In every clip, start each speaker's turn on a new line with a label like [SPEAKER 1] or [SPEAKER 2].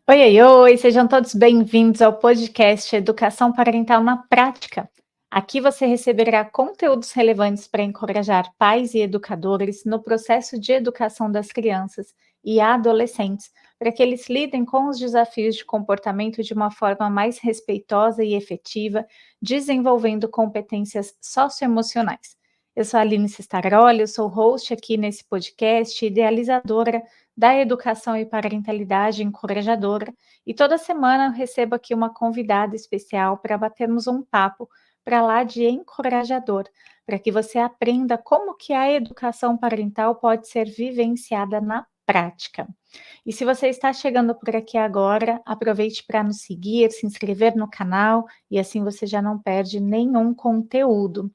[SPEAKER 1] Oi, oi, oi, sejam todos bem-vindos ao podcast Educação Parental na Prática. Aqui você receberá conteúdos relevantes para encorajar pais e educadores no processo de educação das crianças e adolescentes, para que eles lidem com os desafios de comportamento de uma forma mais respeitosa e efetiva, desenvolvendo competências socioemocionais. Eu sou a Aline Cestaroli, eu sou host aqui nesse podcast, idealizadora da educação e parentalidade encorajadora, e toda semana eu recebo aqui uma convidada especial para batermos um papo para lá de encorajador, para que você aprenda como que a educação parental pode ser vivenciada na prática. E se você está chegando por aqui agora, aproveite para nos seguir, se inscrever no canal e assim você já não perde nenhum conteúdo.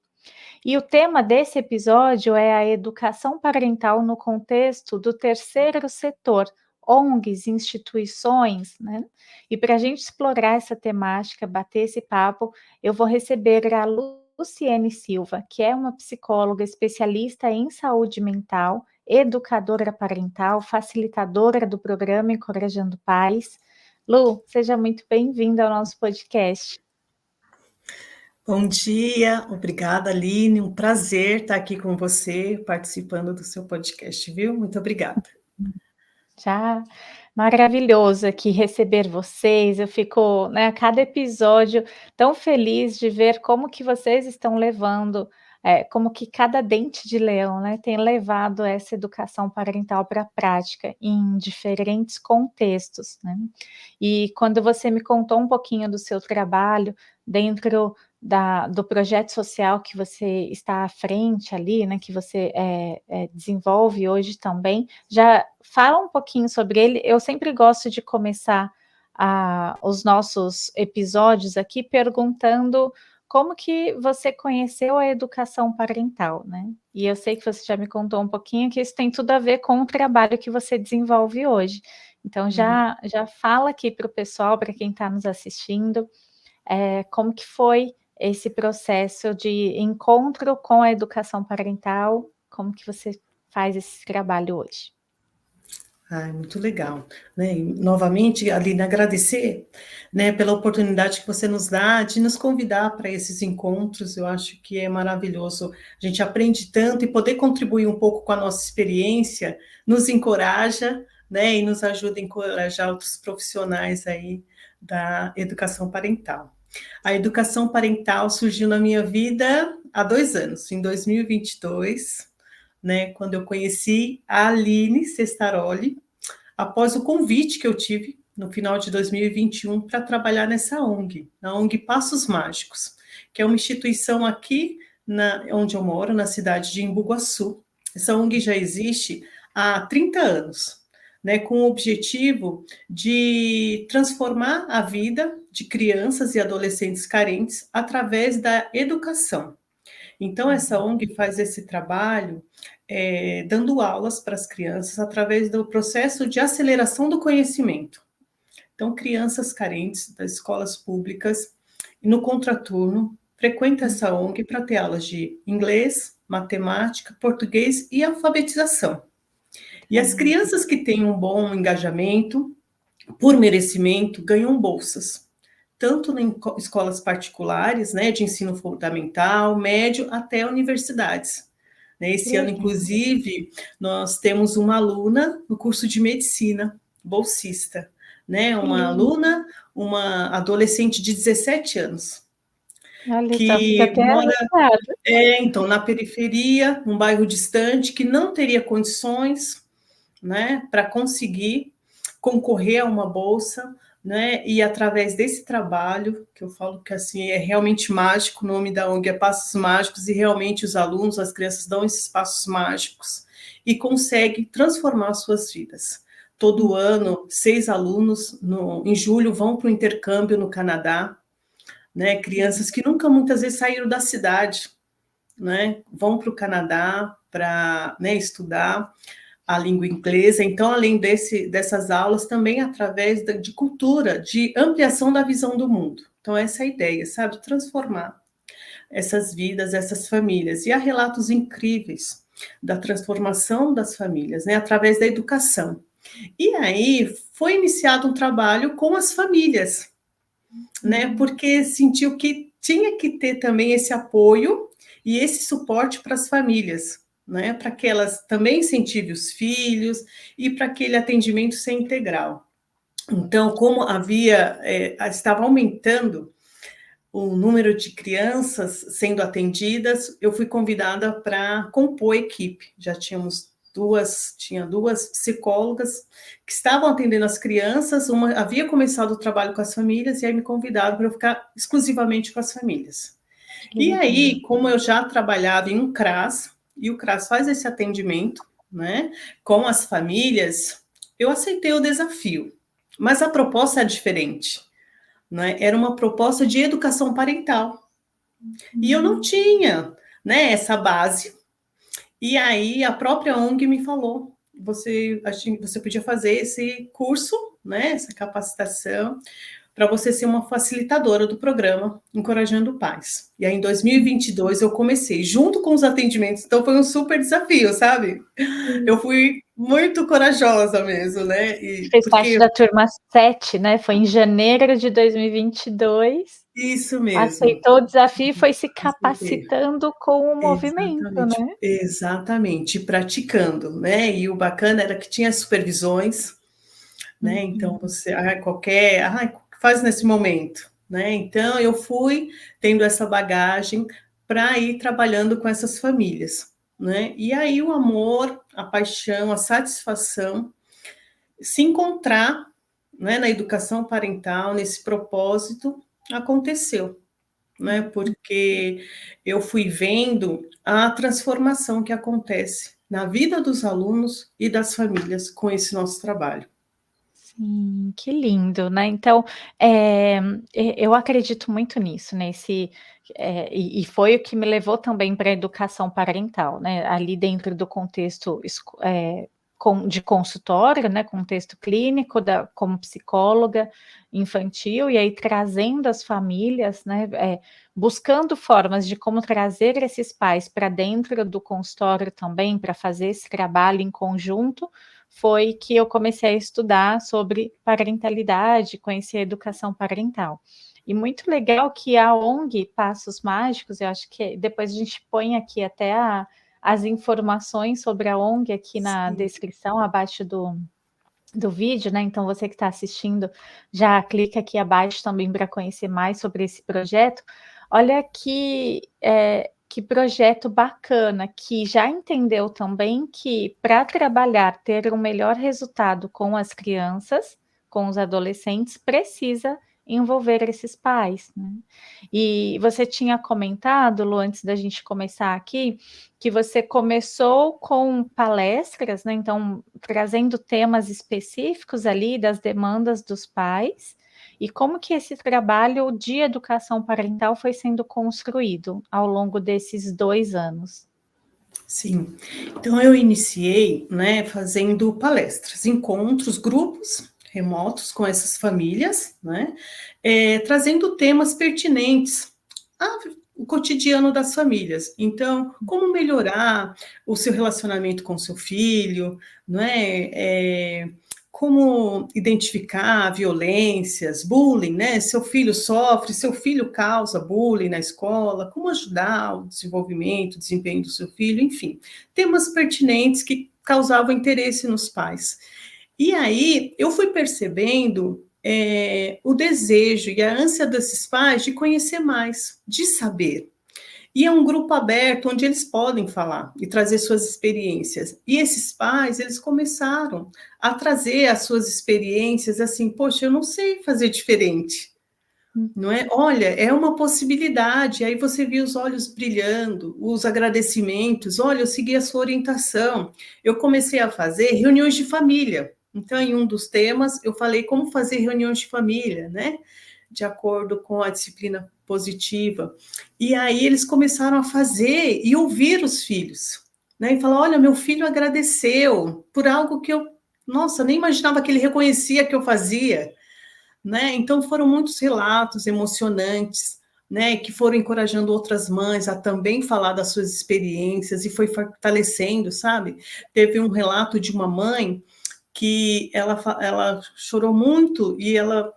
[SPEAKER 1] E o tema desse episódio é a educação parental no contexto do terceiro setor, ONGs, instituições, né? E para a gente explorar essa temática, bater esse papo, eu vou receber a Luciene Silva, que é uma psicóloga especialista em saúde mental, educadora parental, facilitadora do programa Encorajando Pais. Lu, seja muito bem-vinda ao nosso podcast.
[SPEAKER 2] Bom dia, obrigada, Aline. Um prazer estar aqui com você, participando do seu podcast, viu? Muito obrigada.
[SPEAKER 1] Já maravilhoso aqui receber vocês. Eu fico, né, a cada episódio tão feliz de ver como que vocês estão levando, como que cada dente de leão, né, tem levado essa educação parental para a prática em diferentes contextos, né? E quando você me contou um pouquinho do seu trabalho dentro do projeto social que você está à frente ali, né, que você desenvolve hoje também, já fala um pouquinho sobre ele. Eu sempre gosto de começar os nossos episódios aqui perguntando como que você conheceu a educação parental, né? E eu sei que você já me contou um pouquinho que isso tem tudo a ver com o trabalho que você desenvolve hoje. Então já fala aqui para o pessoal, para quem está nos assistindo, como que foi esse processo de encontro com a educação parental, como que você faz esse trabalho hoje?
[SPEAKER 2] Muito legal, né? E, novamente, Aline, agradecer, né, pela oportunidade que você nos dá de nos convidar para esses encontros. Eu acho que é maravilhoso. A gente aprende tanto e poder contribuir um pouco com a nossa experiência nos encoraja, né, e nos ajuda a encorajar outros profissionais aí da educação parental. A educação parental surgiu na minha vida há 2 anos, em 2022, né, quando eu conheci a Aline Cestaroli, após o convite que eu tive no final de 2021 para trabalhar nessa ONG, na ONG Passos Mágicos, que é uma instituição aqui onde eu moro, na cidade de Embu-Guaçu. Essa ONG já existe há 30 anos, né, com o objetivo de transformar a vida de crianças e adolescentes carentes através da educação. Então, essa ONG faz esse trabalho dando aulas para as crianças através do processo de aceleração do conhecimento. Então, crianças carentes das escolas públicas, no contraturno, frequentam essa ONG para ter aulas de inglês, matemática, português e alfabetização. E as crianças que têm um bom engajamento, por merecimento, ganham bolsas, tanto em escolas particulares, né, de ensino fundamental, médio, até universidades. Esse ano, inclusive, nós temos uma aluna no curso de medicina, bolsista, né, uma aluna, uma adolescente de 17 anos,
[SPEAKER 1] Olha só, fica
[SPEAKER 2] que
[SPEAKER 1] até
[SPEAKER 2] mora,
[SPEAKER 1] arrepiada.
[SPEAKER 2] então, na periferia, num bairro distante, que não teria condições, né, para conseguir concorrer a uma bolsa, né, e através desse trabalho, que eu falo que assim é realmente mágico, o nome da ONG é Passos Mágicos, e realmente os alunos, as crianças dão esses passos mágicos e conseguem transformar suas vidas. Todo ano, 6 alunos, em julho, vão para o intercâmbio no Canadá, né, crianças que nunca muitas vezes saíram da cidade, né, vão para o Canadá para, né, estudar a língua inglesa. Então, além dessas aulas, também através de cultura, de ampliação da visão do mundo. Então, essa é a ideia, sabe? Transformar essas vidas, essas famílias. E há relatos incríveis da transformação das famílias, né? Através da educação. E aí foi iniciado um trabalho com as famílias, né? Porque sentiu que tinha que ter também esse apoio e esse suporte para as famílias, né? Para que elas também incentivem os filhos e para aquele atendimento ser integral. Então, como estava aumentando o número de crianças sendo atendidas, eu fui convidada para compor a equipe. Já tinha duas psicólogas que estavam atendendo as crianças, uma havia começado o trabalho com as famílias, e aí me convidaram para eu ficar exclusivamente com as famílias.
[SPEAKER 1] Que
[SPEAKER 2] E
[SPEAKER 1] legal.
[SPEAKER 2] aí, como eu já trabalhava em um CRAS, e o CRAS faz esse atendimento, né, com as famílias, eu aceitei o desafio, mas a proposta é diferente, né? Era uma proposta de educação parental. E eu não tinha, né, essa base. E aí a própria ONG me falou: você podia fazer esse curso, né, essa capacitação, para você ser uma facilitadora do programa Encorajando Pais. E aí em 2022 eu comecei, junto com os atendimentos, então foi um super desafio, sabe? Eu fui muito corajosa mesmo, né?
[SPEAKER 1] Fez parte
[SPEAKER 2] Porque
[SPEAKER 1] da turma 7, né? Foi em janeiro de 2022.
[SPEAKER 2] isso mesmo.
[SPEAKER 1] Aceitou o desafio e foi se
[SPEAKER 2] Aceitei.
[SPEAKER 1] capacitando com o movimento,
[SPEAKER 2] Exatamente,
[SPEAKER 1] né?
[SPEAKER 2] exatamente, praticando, né? E o bacana era que tinha supervisões, né? Então
[SPEAKER 1] Uhum.
[SPEAKER 2] você, o que faz nesse momento, né? Então eu fui tendo essa bagagem para ir trabalhando com essas famílias, né? E aí o amor, a paixão, a satisfação, se encontrar, né, na educação parental, nesse propósito, aconteceu, né? Porque eu fui vendo a transformação que acontece na vida dos alunos e das famílias com esse nosso trabalho.
[SPEAKER 1] Sim, que lindo, né. Então, eu acredito muito nisso, nesse e foi o que me levou também para a educação parental, né, ali dentro do contexto de consultório, né, contexto clínico como psicóloga infantil, e aí trazendo as famílias, né, buscando formas de como trazer esses pais para dentro do consultório também, para fazer esse trabalho em conjunto, foi que eu comecei a estudar sobre parentalidade, conhecer a educação parental. E muito legal que a ONG Passos Mágicos, eu acho que depois a gente põe aqui até as informações sobre a ONG aqui na
[SPEAKER 2] Sim,
[SPEAKER 1] descrição, abaixo do vídeo, né? Então você que está assistindo, já clica aqui abaixo também para conhecer mais sobre esse projeto. Olha que projeto bacana, que já entendeu também que para trabalhar, ter um melhor resultado com as crianças, com os adolescentes, precisa envolver esses pais, né? E você tinha comentado, Lu, antes da gente começar aqui, que você começou com palestras, né? Então, trazendo temas específicos ali das demandas dos pais, e como que esse trabalho de educação parental foi sendo construído ao longo desses 2 anos?
[SPEAKER 2] sim. Então eu iniciei, né, fazendo palestras, encontros, grupos remotos com essas famílias, né, trazendo temas pertinentes ao cotidiano das famílias. Então, como melhorar o seu relacionamento com seu filho, não é? Como identificar violências, bullying, né? Seu filho sofre, seu filho causa bullying na escola, como ajudar o desenvolvimento, o desempenho do seu filho, enfim, temas pertinentes que causavam interesse nos pais. E aí eu fui percebendo o desejo e a ânsia desses pais de conhecer mais, de saber. E é um grupo aberto onde eles podem falar e trazer suas experiências. E esses pais, eles começaram a trazer as suas experiências assim, poxa, eu não sei fazer diferente, não é? Olha, é uma possibilidade. Aí você viu os olhos brilhando, os agradecimentos. Olha, eu segui a sua orientação. Eu comecei a fazer reuniões de família. Então, em um dos temas, eu falei como fazer reuniões de família, né? De acordo com a disciplina positiva. E aí eles começaram a fazer e ouvir os filhos, né? E falar: olha, meu filho agradeceu por algo que eu, nossa, nem imaginava que ele reconhecia que eu fazia, né? Então foram muitos relatos emocionantes, né, que foram encorajando outras mães a também falar das suas experiências e foi fortalecendo, sabe? Teve um relato de uma mãe que ela chorou muito e ela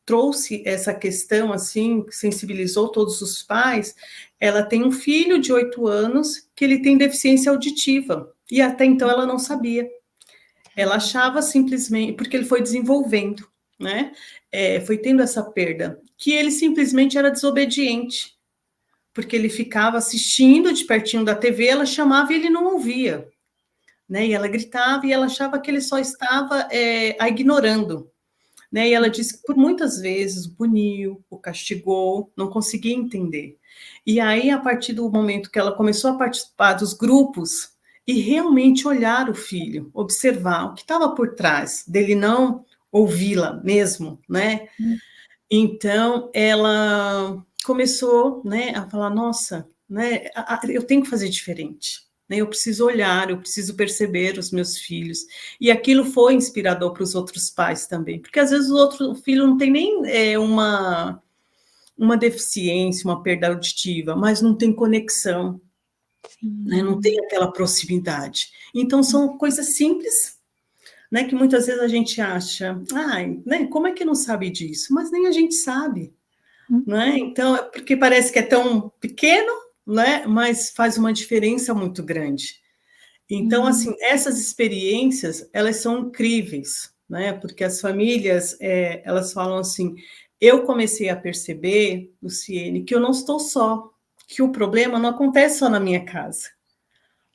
[SPEAKER 2] trouxe essa questão, assim, sensibilizou todos os pais. Ela tem um filho de 8 anos que ele tem deficiência auditiva, e até então ela não sabia. Ela achava simplesmente, porque ele foi desenvolvendo, né? Foi tendo essa perda, que ele simplesmente era desobediente, porque ele ficava assistindo de pertinho da TV, ela chamava e ele não ouvia, né? E ela gritava e ela achava que ele só estava a ignorando, né? E ela disse que por muitas vezes o puniu, o castigou, não conseguia entender. E aí, a partir do momento que ela começou a participar dos grupos e realmente olhar o filho, observar o que estava por trás dele não ouvi-la mesmo, né? Então, ela começou, né, a falar, nossa, né, eu tenho que fazer diferente, né, eu preciso olhar, eu preciso perceber os meus filhos, e aquilo foi inspirador para os outros pais também, porque às vezes o filho não tem nem uma deficiência, uma perda auditiva, mas não tem conexão, né, não tem aquela proximidade. Então, são coisas simples, né, que muitas vezes a gente acha, né, como é que não sabe disso? Mas nem a gente sabe, né? Então, porque parece que é tão pequeno, né, mas faz uma diferença muito grande. Então, assim, essas experiências, elas são incríveis, né, porque as famílias, elas falam assim, eu comecei a perceber, Luciene, que eu não estou só, que o problema não acontece só na minha casa,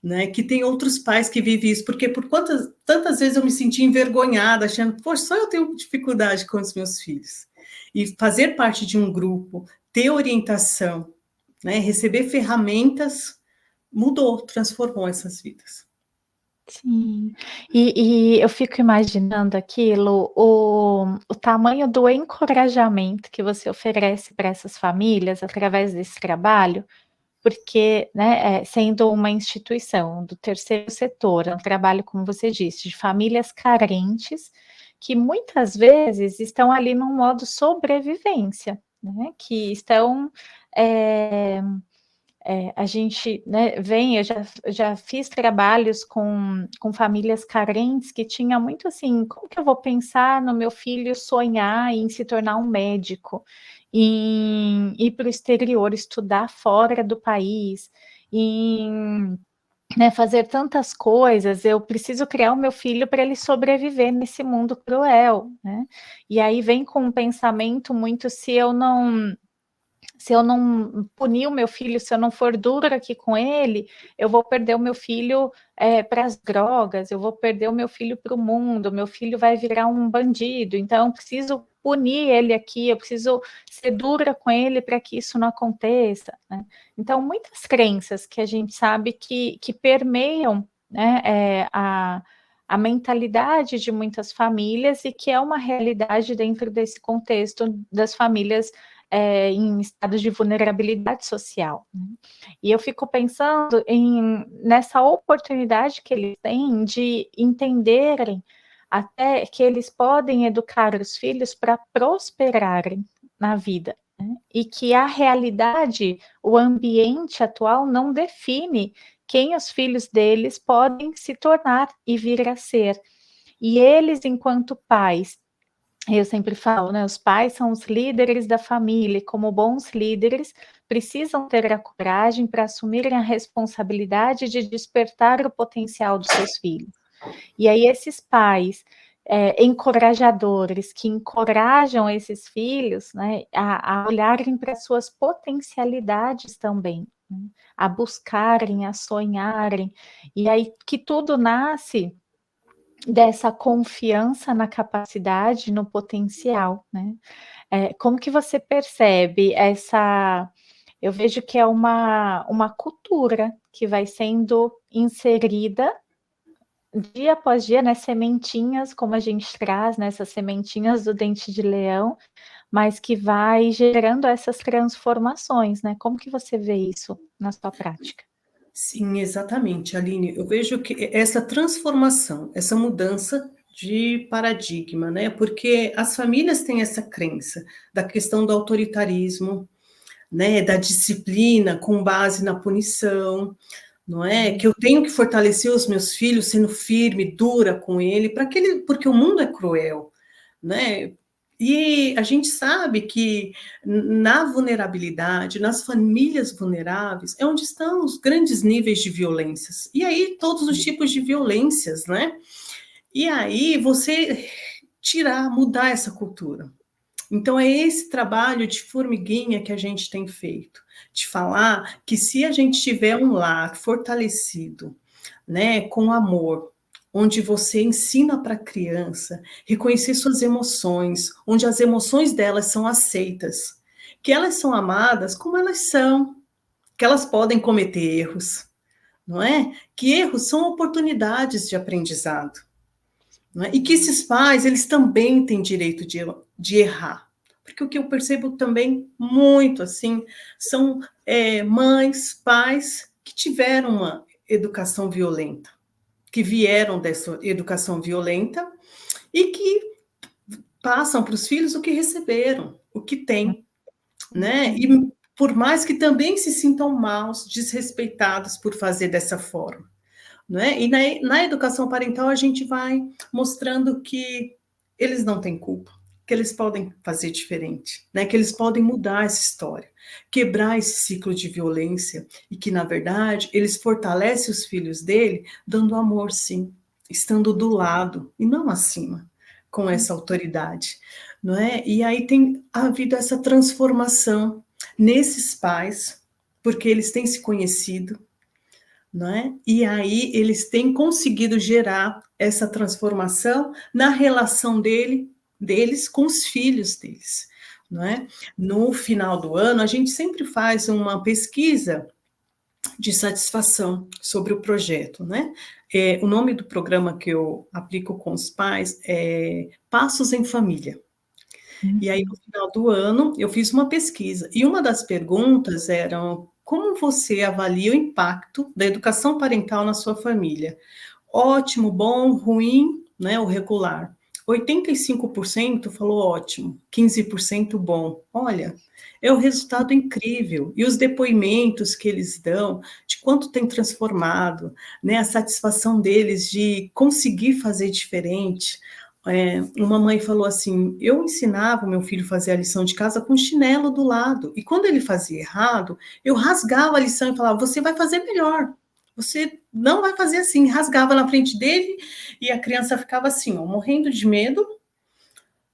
[SPEAKER 2] né, que tem outros pais que vivem isso, porque tantas vezes eu me senti envergonhada, achando, poxa, só eu tenho dificuldade com os meus filhos. E fazer parte de um grupo, ter orientação, né, receber ferramentas, mudou, transformou essas vidas.
[SPEAKER 1] Sim, e eu fico imaginando aquilo, o tamanho do encorajamento que você oferece para essas famílias através desse trabalho, porque, né, sendo uma instituição do terceiro setor, é um trabalho, como você disse, de famílias carentes, que muitas vezes estão ali num modo sobrevivência, né, que estão, a gente, né, eu já fiz trabalhos com famílias carentes que tinha muito assim, como que eu vou pensar no meu filho sonhar em se tornar um médico, em ir para o exterior, estudar fora do país, em, né, fazer tantas coisas, eu preciso criar o meu filho para ele sobreviver nesse mundo cruel, né? E aí vem com um pensamento muito, se eu não punir o meu filho, se eu não for dura aqui com ele, eu vou perder o meu filho para as drogas, eu vou perder o meu filho para o mundo, meu filho vai virar um bandido, então eu preciso punir ele aqui, eu preciso ser dura com ele para que isso não aconteça, né? Então, muitas crenças que a gente sabe que permeiam, né, a mentalidade de muitas famílias e que é uma realidade dentro desse contexto das famílias em estados de vulnerabilidade social, né? E eu fico pensando nessa oportunidade que eles têm de entenderem até que eles podem educar os filhos para prosperarem na vida, né? E que a realidade, o ambiente atual não define quem os filhos deles podem se tornar e vir a ser. E eles, enquanto pais, eu sempre falo, né, os pais são os líderes da família e como bons líderes, precisam ter a coragem para assumirem a responsabilidade de despertar o potencial dos seus filhos. E aí esses pais, encorajadores, que encorajam esses filhos, né, a olharem para suas potencialidades também, né, a buscarem, a sonharem, e aí que tudo nasce dessa confiança na capacidade, no potencial, né. Como que você percebe essa, eu vejo que é uma cultura que vai sendo inserida dia após dia, né, sementinhas, como a gente traz, né, essas sementinhas do dente de leão, mas que vai gerando essas transformações, né. Como que você vê isso na sua prática?
[SPEAKER 2] Sim, exatamente, Aline. Eu vejo que essa transformação, essa mudança de paradigma, né? Porque as famílias têm essa crença da questão do autoritarismo, né? Da disciplina com base na punição, não é? Que eu tenho que fortalecer os meus filhos sendo firme, dura com ele, porque o mundo é cruel, né? E a gente sabe que na vulnerabilidade, nas famílias vulneráveis, é onde estão os grandes níveis de violências. E aí todos os tipos de violências, né? E aí você mudar essa cultura. Então, é esse trabalho de formiguinha que a gente tem feito, de falar que se a gente tiver um lar fortalecido, né, com amor, onde você ensina para a criança reconhecer suas emoções, onde as emoções delas são aceitas, que elas são amadas como elas são, que elas podem cometer erros, não é? Que erros são oportunidades de aprendizado. Né? E que esses pais, eles também têm direito de errar. Porque o que eu percebo também muito, assim, são mães, pais que tiveram uma educação violenta, que vieram dessa educação violenta e que passam para os filhos o que receberam, o que têm, né? E por mais que também se sintam maus, desrespeitados por fazer dessa forma. Né? E na educação parental a gente vai mostrando que eles não têm culpa, que eles podem fazer diferente, né? Que eles podem mudar essa história, quebrar esse ciclo de violência e que, na verdade, eles fortalecem os filhos dele dando amor, sim, estando do lado e não acima, com essa autoridade. Não é? E aí tem havido essa transformação nesses pais, porque eles têm se conhecido, não é? E aí eles têm conseguido gerar essa transformação na relação deles com os filhos deles, não é? No final do ano, a gente sempre faz uma pesquisa de satisfação sobre o projeto, né? O nome do programa que eu aplico com os pais é Passos em Família. E aí, no final do ano, eu fiz uma pesquisa, e uma das perguntas eram como você avalia o impacto da educação parental na sua família? Ótimo, bom, ruim, né, ou regular. 85% falou ótimo, 15% bom. Olha, é um resultado incrível. E os depoimentos que eles dão, de quanto tem transformado, né, a satisfação deles de conseguir fazer diferente. Uma mãe falou assim: eu ensinava o meu filho a fazer a lição de casa com chinelo do lado, e quando ele fazia errado, eu rasgava a lição e falava: você vai fazer melhor, você não vai fazer assim. Rasgava na frente dele e a criança ficava assim, ó, morrendo de medo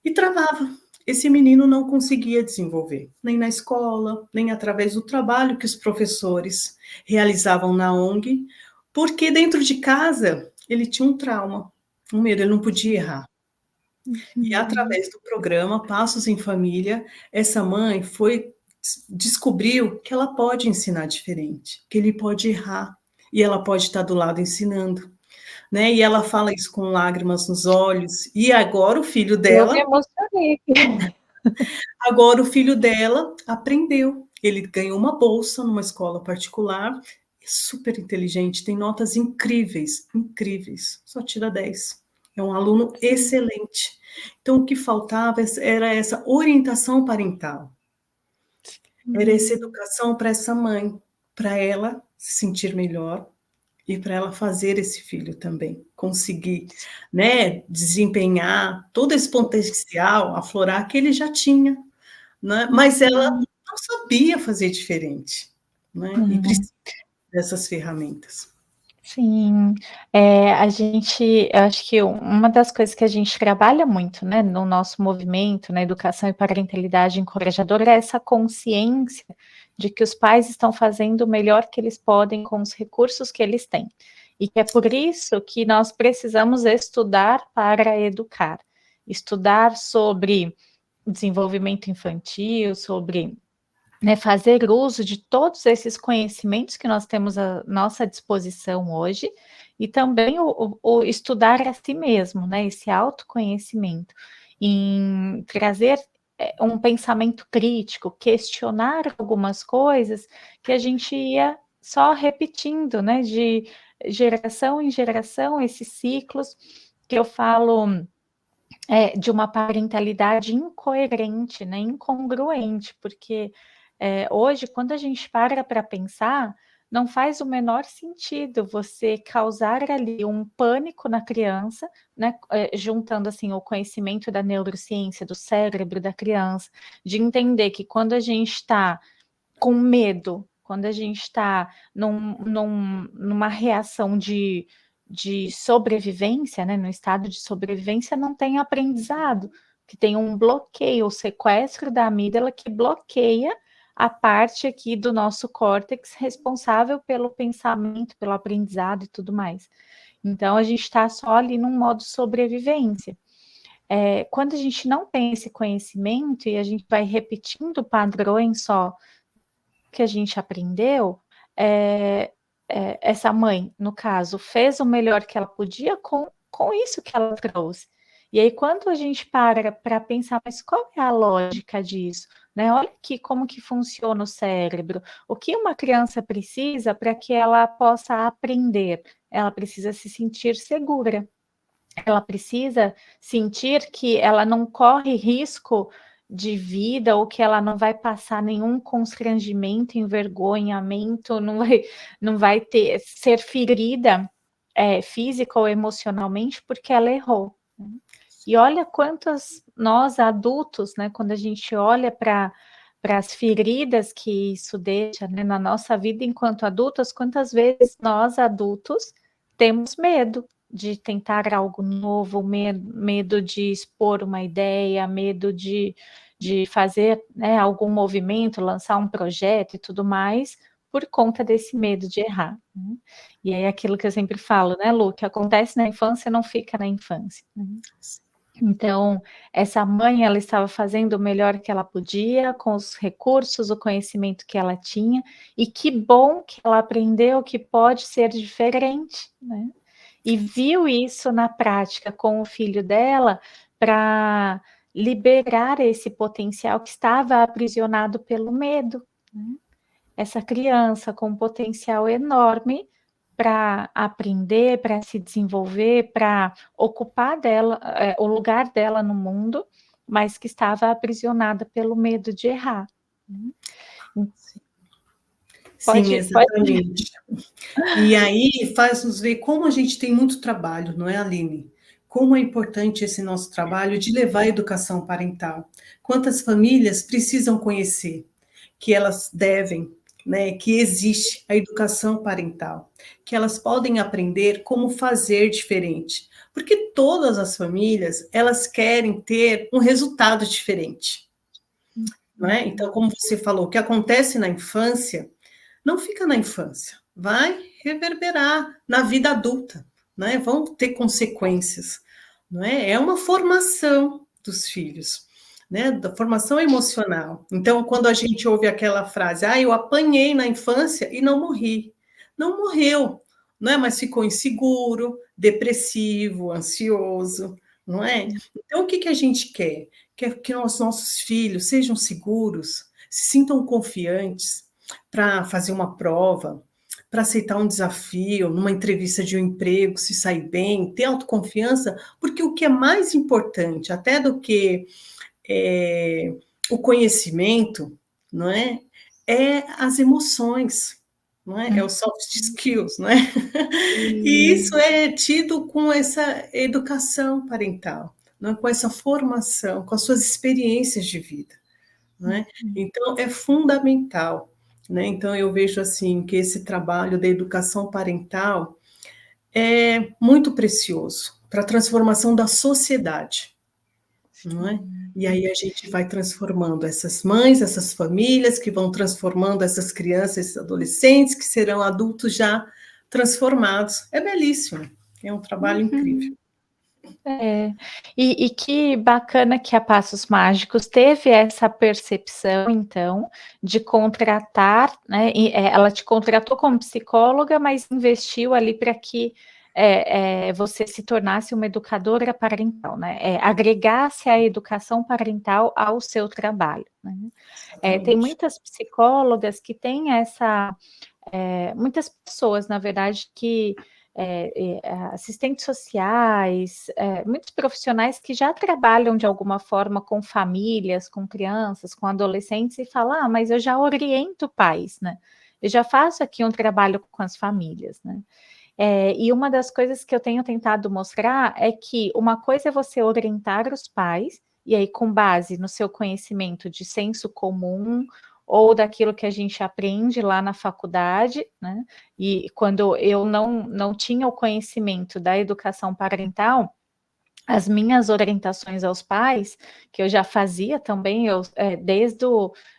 [SPEAKER 2] e travava. Esse menino não conseguia desenvolver, nem na escola, nem através do trabalho que os professores realizavam na ONG, porque dentro de casa ele tinha um trauma, um medo, ele não podia errar. E através do programa Passos em Família, essa mãe descobriu que ela pode ensinar diferente, que ele pode errar e ela pode estar do lado ensinando, né? E ela fala isso com lágrimas nos olhos. E
[SPEAKER 1] Eu me emocionei.
[SPEAKER 2] agora o filho dela aprendeu. Ele ganhou uma bolsa numa escola particular, é super inteligente, tem notas incríveis, incríveis. Só tira 10. É um aluno excelente. Então, o que faltava era essa orientação parental, era essa educação para essa mãe, para ela se sentir melhor e para ela fazer esse filho também conseguir, né, desempenhar todo esse potencial, aflorar que ele já tinha, né? Mas ela não sabia fazer diferente, né? E precisa dessas ferramentas.
[SPEAKER 1] Sim, a gente eu acho que uma das coisas que a gente trabalha muito, né, no nosso movimento, na educação e parentalidade encorajadora, é essa consciência de que os pais estão fazendo o melhor que eles podem com os recursos que eles têm. E que é por isso que nós precisamos estudar para educar. Estudar sobre desenvolvimento infantil, sobre, né, fazer uso de todos esses conhecimentos que nós temos à nossa disposição hoje, e também o estudar a si mesmo, né, esse autoconhecimento, em trazer um pensamento crítico, questionar algumas coisas que a gente ia só repetindo, né, de geração em geração, esses ciclos que eu falo de uma parentalidade incoerente, né, incongruente, porque hoje, quando a gente para pensar, não faz o menor sentido você causar ali um pânico na criança, né, juntando assim o conhecimento da neurociência, do cérebro da criança, de entender que quando a gente está com medo, quando a gente está numa reação de sobrevivência, né, no estado de sobrevivência, não tem aprendizado, que tem um bloqueio, o sequestro da amígdala que bloqueia a parte aqui do nosso córtex responsável pelo pensamento, pelo aprendizado e tudo mais. Então, a gente está só ali num modo sobrevivência. Quando a gente não tem esse conhecimento e a gente vai repetindo padrões só que a gente aprendeu, essa mãe, no caso, fez o melhor que ela podia com isso que ela trouxe. E aí, quando a gente para pensar, mas qual é a lógica disso? Né? Olha aqui como que funciona o cérebro. O que uma criança precisa para que ela possa aprender? Ela precisa se sentir segura. Ela precisa sentir que ela não corre risco de vida ou que ela não vai passar nenhum constrangimento, envergonhamento, não vai ser ferida física ou emocionalmente porque ela errou. Né? E olha quantas nós adultos, né, quando a gente olha para as feridas que isso deixa, né, na nossa vida enquanto adultos, quantas vezes nós adultos temos medo de tentar algo novo, medo de expor uma ideia, medo de fazer, né, algum movimento, lançar um projeto e tudo mais, por conta desse medo de errar. Né? E é aquilo que eu sempre falo, né, Lu, que acontece na infância não fica na infância. Né? Então, essa mãe, ela estava fazendo o melhor que ela podia, com os recursos, o conhecimento que ela tinha, e que bom que ela aprendeu que pode ser diferente, né? E viu isso na prática com o filho dela para liberar esse potencial que estava aprisionado pelo medo. Né? Essa criança com um potencial enorme para aprender, para se desenvolver, para ocupar o lugar dela no mundo, mas que estava aprisionada pelo medo de errar.
[SPEAKER 2] Sim,
[SPEAKER 1] Pode.
[SPEAKER 2] exatamente. E aí faz-nos ver como a gente tem muito trabalho, não é, Aline? Como é importante esse nosso trabalho de levar a educação parental. Quantas famílias precisam conhecer que elas devem, né, que existe a educação parental, que elas podem aprender como fazer diferente. Porque todas as famílias, elas querem ter um resultado diferente, não é? Então, como você falou, o que acontece na infância não fica na infância, vai reverberar na vida adulta, né? Vão ter consequências, não é? É uma formação dos filhos, né? Da formação emocional. Então, quando a gente ouve aquela frase, eu apanhei na infância e não morri, não morreu, não é? Mas ficou inseguro, depressivo, ansioso, não é? Então, o que a gente quer? Quer que os nossos filhos sejam seguros, se sintam confiantes, para fazer uma prova, para aceitar um desafio, numa entrevista de um emprego, se sair bem, ter autoconfiança, porque o que é mais importante, até do que o conhecimento, não é? É as emoções, não é? É o soft skills, não é? E isso é tido com essa educação parental, não é? Com essa formação, com as suas experiências de vida. Né? Então, é fundamental. Né? Então, eu vejo assim que esse trabalho da educação parental é muito precioso para a transformação da sociedade. Não é? E aí a gente vai transformando essas mães, essas famílias, que vão transformando essas crianças, esses adolescentes, que serão adultos já transformados. É belíssimo, é um trabalho incrível.
[SPEAKER 1] E que bacana que a Passos Mágicos teve essa percepção, então, de contratar, né? Ela te contratou como psicóloga, mas investiu ali para que você se tornasse uma educadora parental, né? Agregasse a educação parental ao seu trabalho. Né? Tem muitas psicólogas que têm muitas pessoas, na verdade, que assistentes sociais, muitos profissionais que já trabalham de alguma forma com famílias, com crianças, com adolescentes e falam, mas eu já oriento pais, né? eu já faço aqui um trabalho com as famílias, né? E uma das coisas que eu tenho tentado mostrar é que uma coisa é você orientar os pais, e aí com base no seu conhecimento de senso comum, ou daquilo que a gente aprende lá na faculdade, né? E quando eu não tinha o conhecimento da educação parental, as minhas orientações aos pais, que eu já fazia também,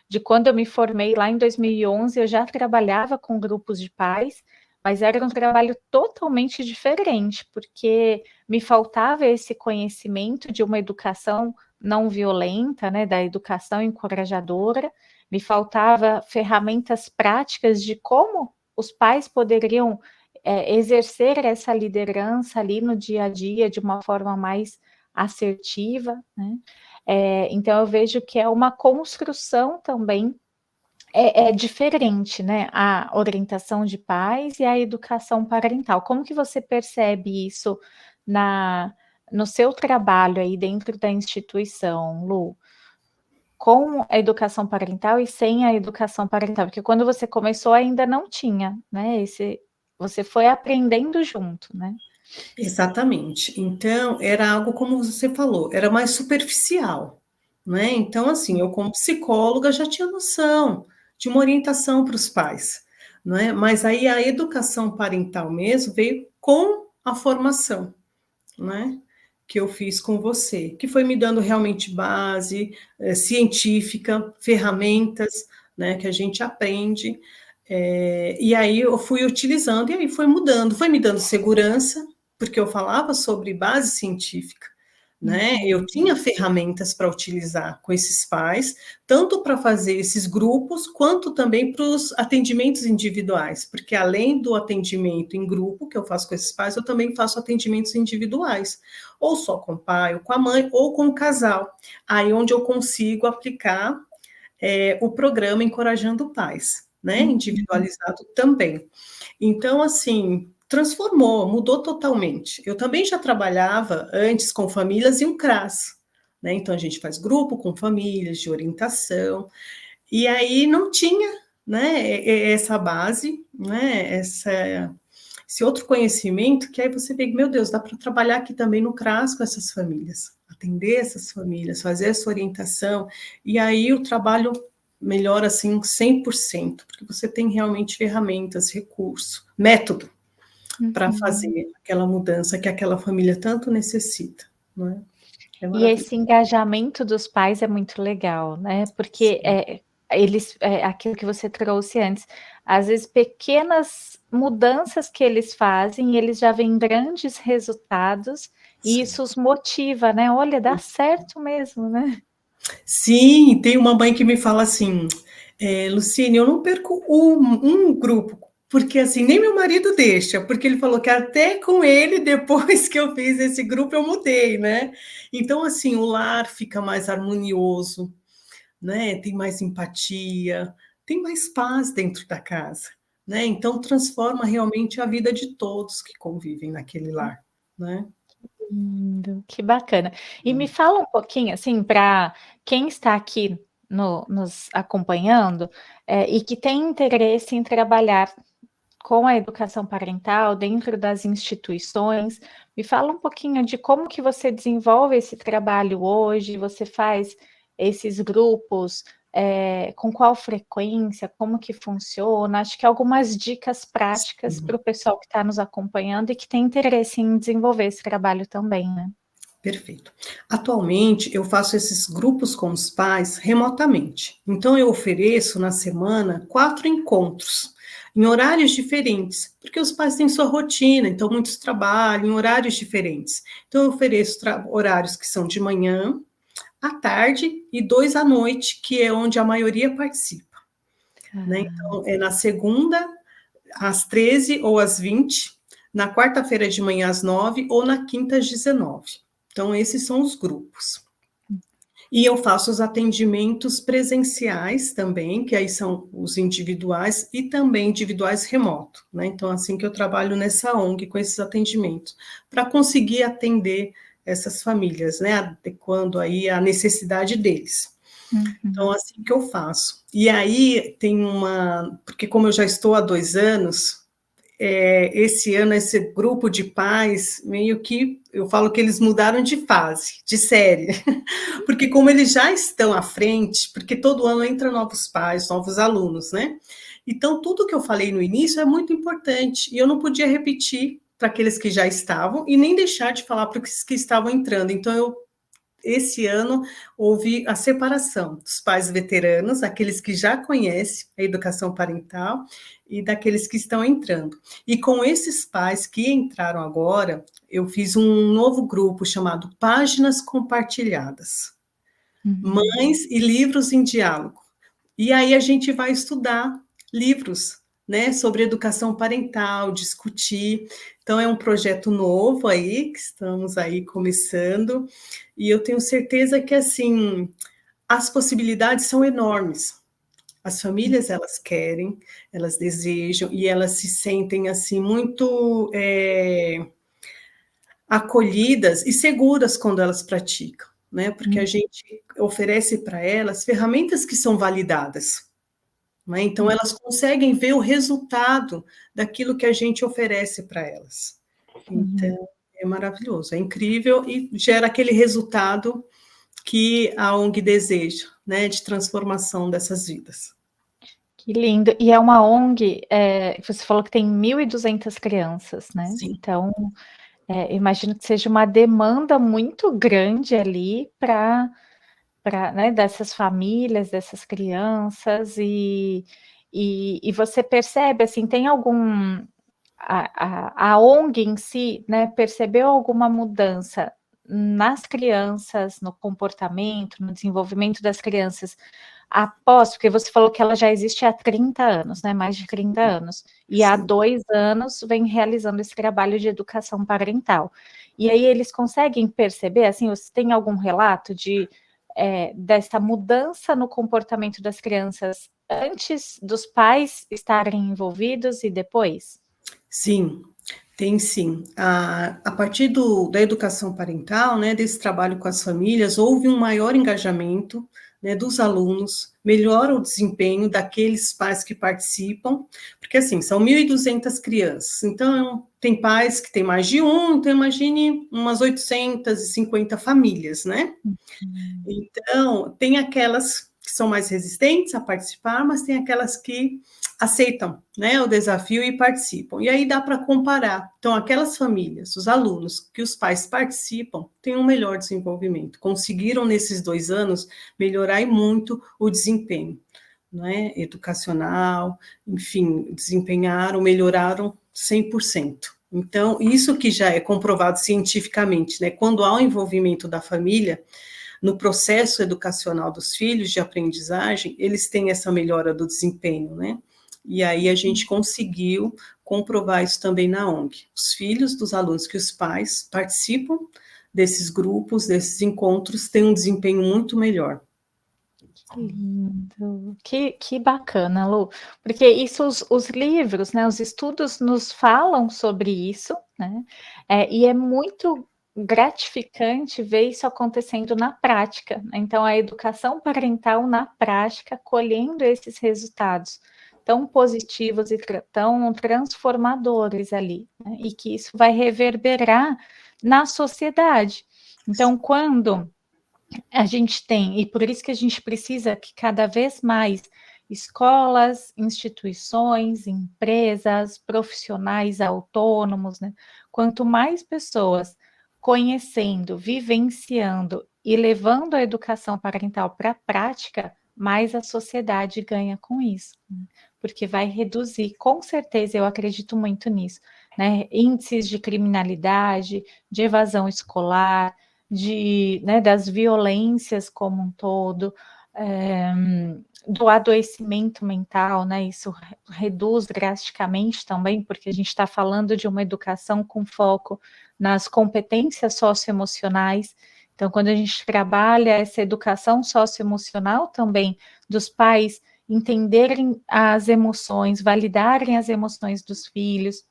[SPEAKER 1] de quando eu me formei lá em 2011, eu já trabalhava com grupos de pais, mas era um trabalho totalmente diferente, porque me faltava esse conhecimento de uma educação não violenta, né, da educação encorajadora, me faltava ferramentas práticas de como os pais poderiam exercer essa liderança ali no dia a dia de uma forma mais assertiva, né? Então eu vejo que é uma construção também diferente, né? A orientação de pais e a educação parental. Como que você percebe isso no seu trabalho aí dentro da instituição, Lu? Com a educação parental e sem a educação parental, porque quando você começou ainda não tinha, né? Você foi aprendendo junto, né?
[SPEAKER 2] Exatamente. Então, era algo como você falou, era mais superficial, né? Então, assim, eu como psicóloga já tinha noção de uma orientação para os pais, né? Mas aí a educação parental mesmo veio com a formação, né? Que eu fiz com você, que foi me dando realmente base científica, ferramentas, né? Que a gente aprende. E aí eu fui utilizando, e aí foi mudando, foi me dando segurança, porque eu falava sobre base científica, né? Eu tinha ferramentas para utilizar com esses pais, tanto para fazer esses grupos, quanto também para os atendimentos individuais, porque além do atendimento em grupo que eu faço com esses pais, eu também faço atendimentos individuais, ou só com o pai, ou com a mãe, ou com o casal, aí onde eu consigo aplicar o programa Encorajando Pais, né? Individualizado também. Então, assim, transformou, mudou totalmente. Eu também já trabalhava antes com famílias e um CRAS, né? Então a gente faz grupo com famílias de orientação, e aí não tinha, né, essa base, né, esse outro conhecimento, que aí você vê, meu Deus, dá para trabalhar aqui também no CRAS com essas famílias, atender essas famílias, fazer essa orientação, e aí o trabalho melhora assim 100%, porque você tem realmente ferramentas, recurso, método para fazer aquela mudança que aquela família tanto necessita, não é?
[SPEAKER 1] E esse engajamento dos pais é muito legal, né? Porque aquilo que você trouxe antes, às vezes pequenas mudanças que eles fazem, eles já veem grandes resultados e isso os motiva, né? Olha, dá certo mesmo, né?
[SPEAKER 2] Sim, tem uma mãe que me fala assim, Luciene, eu não perco um grupo, porque assim, nem meu marido deixa, porque ele falou que até com ele, depois que eu fiz esse grupo, eu mudei, né? Então, assim, o lar fica mais harmonioso, né? Tem mais empatia, tem mais paz dentro da casa, né? Então, transforma realmente a vida de todos que convivem naquele lar, né?
[SPEAKER 1] Lindo, que bacana. E me fala um pouquinho, assim, para quem está aqui nos acompanhando, e que tem interesse em trabalhar com a educação parental dentro das instituições, me fala um pouquinho de como que você desenvolve esse trabalho hoje, você faz esses grupos, com qual frequência, como que funciona? Acho que algumas dicas práticas para o pessoal que está nos acompanhando e que tem interesse em desenvolver esse trabalho também, né?
[SPEAKER 2] Perfeito. Atualmente, eu faço esses grupos com os pais remotamente. Então, eu ofereço na semana 4 encontros, em horários diferentes, porque os pais têm sua rotina, então muitos trabalham em horários diferentes. Então, eu ofereço horários que são de manhã, à tarde e 2 à noite, que é onde a maioria participa. Né? Então, é na segunda, às 13 ou às 20, na quarta-feira de manhã às 9 ou na quinta às 19. Então, esses são os grupos. E eu faço os atendimentos presenciais também, que aí são os individuais e também individuais remoto, né? Então, assim que eu trabalho nessa ONG com esses atendimentos, para conseguir atender essas famílias, né? Adequando aí a necessidade deles. Então,
[SPEAKER 1] Uhum.
[SPEAKER 2] assim que eu faço. E aí tem porque como eu já estou há 2 anos, esse ano esse grupo de pais, meio que eu falo que eles mudaram de fase, de série, porque como eles já estão à frente, porque todo ano entra novos pais, novos alunos, né? Então, tudo que eu falei no início é muito importante, e eu não podia repetir para aqueles que já estavam, e nem deixar de falar para os que estavam entrando. Então, esse ano houve a separação dos pais veteranos, aqueles que já conhecem a educação parental, e daqueles que estão entrando. E com esses pais que entraram agora, eu fiz um novo grupo chamado Páginas Compartilhadas,
[SPEAKER 1] Uhum.
[SPEAKER 2] Mães e Livros em Diálogo. E aí a gente vai estudar livros, né, sobre educação parental, discutir. Então é um projeto novo aí que estamos aí começando, e eu tenho certeza que assim as possibilidades são enormes. As famílias elas querem, elas desejam e elas se sentem assim muito acolhidas e seguras quando elas praticam, né? Porque a
[SPEAKER 1] Uhum.
[SPEAKER 2] gente oferece para elas ferramentas que são validadas, né? Então, elas conseguem ver o resultado daquilo que a gente oferece para elas. Então,
[SPEAKER 1] Uhum.
[SPEAKER 2] é maravilhoso, é incrível e gera aquele resultado que a ONG deseja, né, de transformação dessas vidas.
[SPEAKER 1] Que lindo. E é uma ONG, você falou que tem 1.200 crianças, né?
[SPEAKER 2] Sim,
[SPEAKER 1] Então, imagino que seja uma demanda muito grande ali para, né, dessas famílias, dessas crianças, e você percebe, assim, tem algum a ONG em si, né, percebeu alguma mudança nas crianças, no comportamento, no desenvolvimento das crianças, após, porque você falou que ela já existe há 30 anos, né, mais de 30 anos, e há
[SPEAKER 2] sim.
[SPEAKER 1] 2 anos vem realizando esse trabalho de educação parental. E aí eles conseguem perceber, assim, você tem algum relato dessa mudança no comportamento das crianças antes dos pais estarem envolvidos e depois?
[SPEAKER 2] Sim, tem sim. A partir da educação parental, né, desse trabalho com as famílias, houve um maior engajamento, né, dos alunos, melhora o desempenho daqueles pais que participam, porque assim, são 1.200 crianças, então tem pais que têm mais de um, então imagine umas 850 famílias, né?
[SPEAKER 1] Uhum.
[SPEAKER 2] Então, tem aquelas que são mais resistentes a participar, mas tem aquelas que aceitam, né, o desafio e participam. E aí dá para comparar. Então, aquelas famílias, os alunos que os pais participam, têm um melhor desenvolvimento. Conseguiram, nesses 2 anos, melhorar e muito o desempenho, né, educacional, enfim, desempenharam, melhoraram 100%. Então, isso que já é comprovado cientificamente, né, quando há o envolvimento da família, no processo educacional dos filhos de aprendizagem, eles têm essa melhora do desempenho, né? E aí a gente conseguiu comprovar isso também na ONG. Os filhos dos alunos que os pais participam desses grupos, desses encontros, têm um desempenho muito melhor.
[SPEAKER 1] Que lindo, que bacana, Lu, porque isso os livros, né, os estudos nos falam sobre isso, né, e é muito gratificante ver isso acontecendo na prática, né, então a educação parental na prática colhendo esses resultados tão positivos e tão transformadores ali, né, e que isso vai reverberar na sociedade. Então quando a gente tem, e por isso que a gente precisa que cada vez mais escolas, instituições, empresas, profissionais autônomos, né? Quanto mais pessoas conhecendo, vivenciando e levando a educação parental para a prática, mais a sociedade ganha com isso, né? Porque vai reduzir, com certeza, eu acredito muito nisso, né? Índices de criminalidade, de evasão escolar, né, das violências como um todo, do adoecimento mental, né? Isso reduz drasticamente também, porque a gente está falando de uma educação com foco nas competências socioemocionais. Então, quando a gente trabalha essa educação socioemocional também dos pais entenderem as emoções, validarem as emoções dos filhos,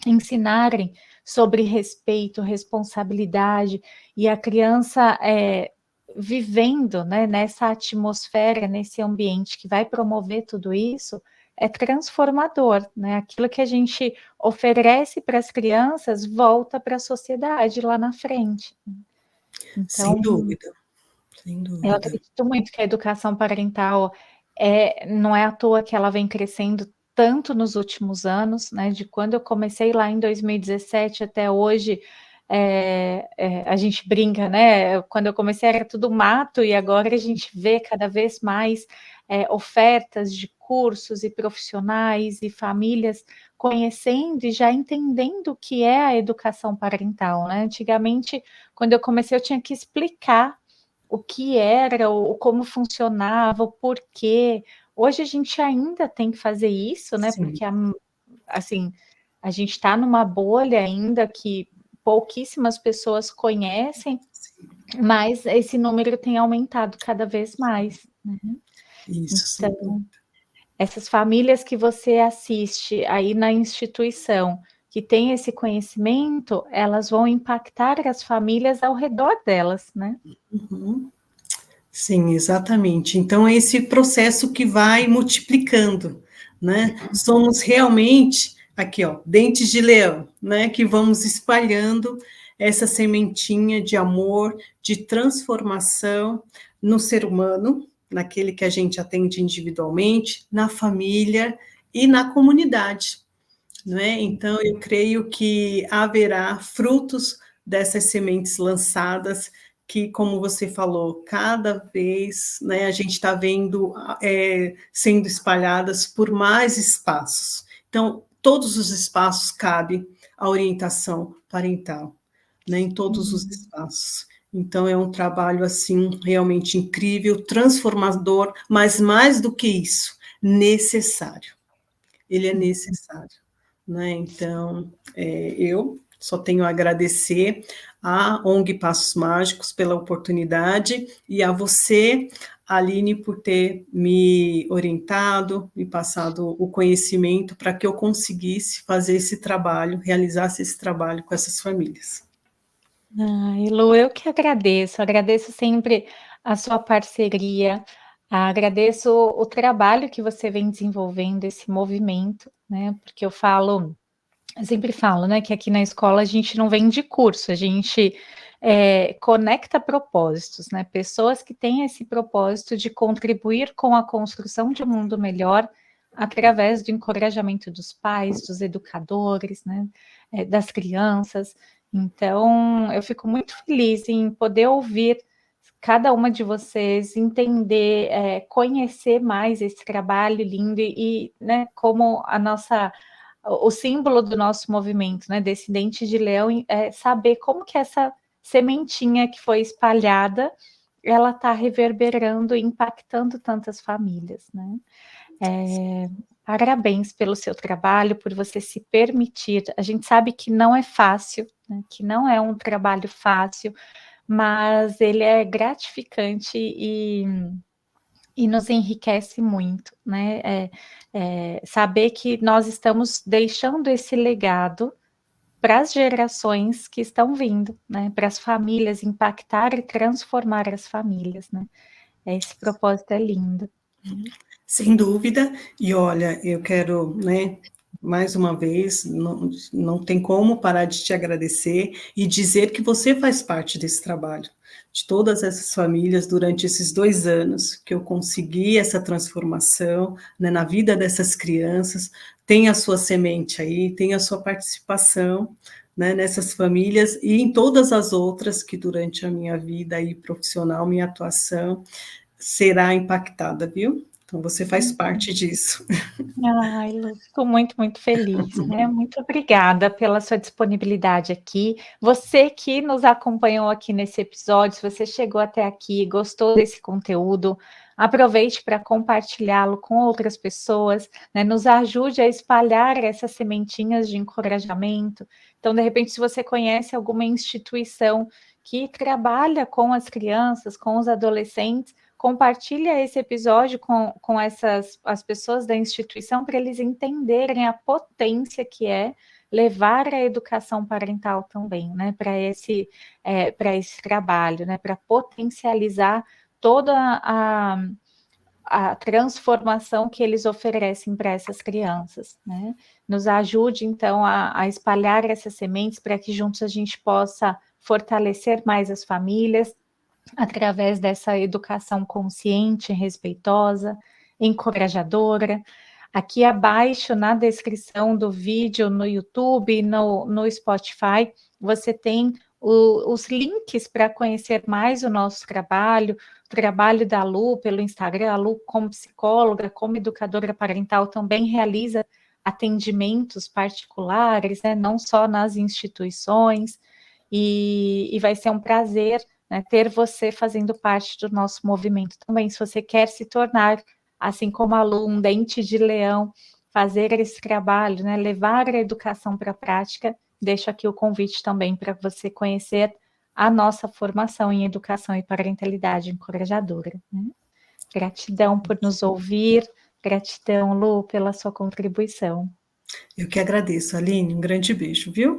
[SPEAKER 1] ensinarem sobre respeito, responsabilidade, e a criança vivendo, né, nessa atmosfera, nesse ambiente que vai promover tudo isso, é transformador, né? Aquilo que a gente oferece para as crianças volta para a sociedade lá na frente.
[SPEAKER 2] Sem
[SPEAKER 1] Então,
[SPEAKER 2] dúvida, sem
[SPEAKER 1] eu
[SPEAKER 2] dúvida.
[SPEAKER 1] acredito muito que a educação parental não é à toa que ela vem crescendo tanto nos últimos anos, né? De quando eu comecei lá em 2017 até hoje, a gente brinca, né? Quando eu comecei era tudo mato e agora a gente vê cada vez mais ofertas de cursos e profissionais e famílias conhecendo e já entendendo o que é a educação parental, né? Antigamente, quando eu comecei, eu tinha que explicar o que era, como funcionava, o porquê. Hoje a gente ainda tem que fazer isso, né?
[SPEAKER 2] Sim,
[SPEAKER 1] Porque assim, a gente está numa bolha ainda que pouquíssimas pessoas conhecem,
[SPEAKER 2] sim.
[SPEAKER 1] mas esse número tem aumentado cada vez mais, né?
[SPEAKER 2] Isso, sem
[SPEAKER 1] Então,
[SPEAKER 2] dúvida.
[SPEAKER 1] essas famílias que você assiste aí na instituição, que tem esse conhecimento, elas vão impactar as famílias ao redor delas, né?
[SPEAKER 2] Uhum. Sim, exatamente. Então, é esse processo que vai multiplicando, né? Somos realmente, aqui, ó, dentes de leão, né? Que vamos espalhando essa sementinha de amor, de transformação no ser humano, naquele que a gente atende individualmente, na família e na comunidade, não é? Então, eu creio que haverá frutos dessas sementes lançadas, que, como você falou, cada vez, né, a gente está vendo sendo espalhadas por mais espaços. Então, todos os espaços cabe a orientação parental, né, em todos os espaços. Então, é um trabalho, assim, realmente incrível, transformador, mas mais do que isso, necessário. Ele é necessário, né? Então, eu só tenho a agradecer à ONG Passos Mágicos pela oportunidade e a você, Aline, por ter me orientado, me passado o conhecimento para que eu conseguisse fazer esse trabalho, realizasse esse trabalho com essas famílias.
[SPEAKER 1] Ai, Lu, eu que agradeço sempre a sua parceria, agradeço o trabalho que você vem desenvolvendo, esse movimento, né? Porque eu sempre falo, né, que aqui na escola a gente não vende curso, a gente conecta propósitos, né? Pessoas que têm esse propósito de contribuir com a construção de um mundo melhor através do encorajamento dos pais, dos educadores, né, das crianças. Então, eu fico muito feliz em poder ouvir cada uma de vocês, entender, conhecer mais esse trabalho lindo né, como o símbolo do nosso movimento, né, desse dente de leão, saber como que essa sementinha que foi espalhada, ela está reverberando e impactando tantas famílias, né? Parabéns pelo seu trabalho, por você se permitir. A gente sabe que não é fácil, né, que não é um trabalho fácil, mas ele é gratificante e nos enriquece muito, né? Saber que nós estamos deixando esse legado para as gerações que estão vindo, né? Para as famílias, impactar e transformar as famílias, né? Esse propósito é lindo.
[SPEAKER 2] Sem dúvida, e olha, eu quero, né, mais uma vez, não tem como parar de te agradecer e dizer que você faz parte desse trabalho, de todas essas famílias durante esses 2 anos que eu consegui essa transformação, né, na vida dessas crianças, tem a sua semente aí, tem a sua participação, né, nessas famílias e em todas as outras que durante a minha vida aí profissional, minha atuação, será impactada, viu? Então, você faz parte disso.
[SPEAKER 1] Ai, Lu, fico muito, muito feliz, né? Muito obrigada pela sua disponibilidade aqui. Você que nos acompanhou aqui nesse episódio, se você chegou até aqui, gostou desse conteúdo, aproveite para compartilhá-lo com outras pessoas, né? Nos ajude a espalhar essas sementinhas de encorajamento. Então, de repente, se você conhece alguma instituição que trabalha com as crianças, com os adolescentes, compartilha esse episódio com as pessoas da instituição para eles entenderem a potência que é levar a educação parental também, né, para esse trabalho, né, para potencializar toda a transformação que eles oferecem para essas crianças, né? Nos ajude, então, a espalhar essas sementes para que juntos a gente possa fortalecer mais as famílias através dessa educação consciente, respeitosa, encorajadora. Aqui abaixo, na descrição do vídeo, no YouTube, no Spotify, você tem os links para conhecer mais o nosso trabalho, o trabalho da Lu pelo Instagram. A Lu, como psicóloga, como educadora parental, também realiza atendimentos particulares, né, não só nas instituições, e vai ser um prazer, né, ter você fazendo parte do nosso movimento também. Se você quer se tornar, assim como a Lu, um dente de leão, fazer esse trabalho, né, levar a educação para a prática, deixo aqui o convite também para você conhecer a nossa formação em educação e parentalidade encorajadora, né? Gratidão por nos ouvir, gratidão, Lu, pela sua contribuição.
[SPEAKER 2] Eu que agradeço, Aline, um grande beijo, viu?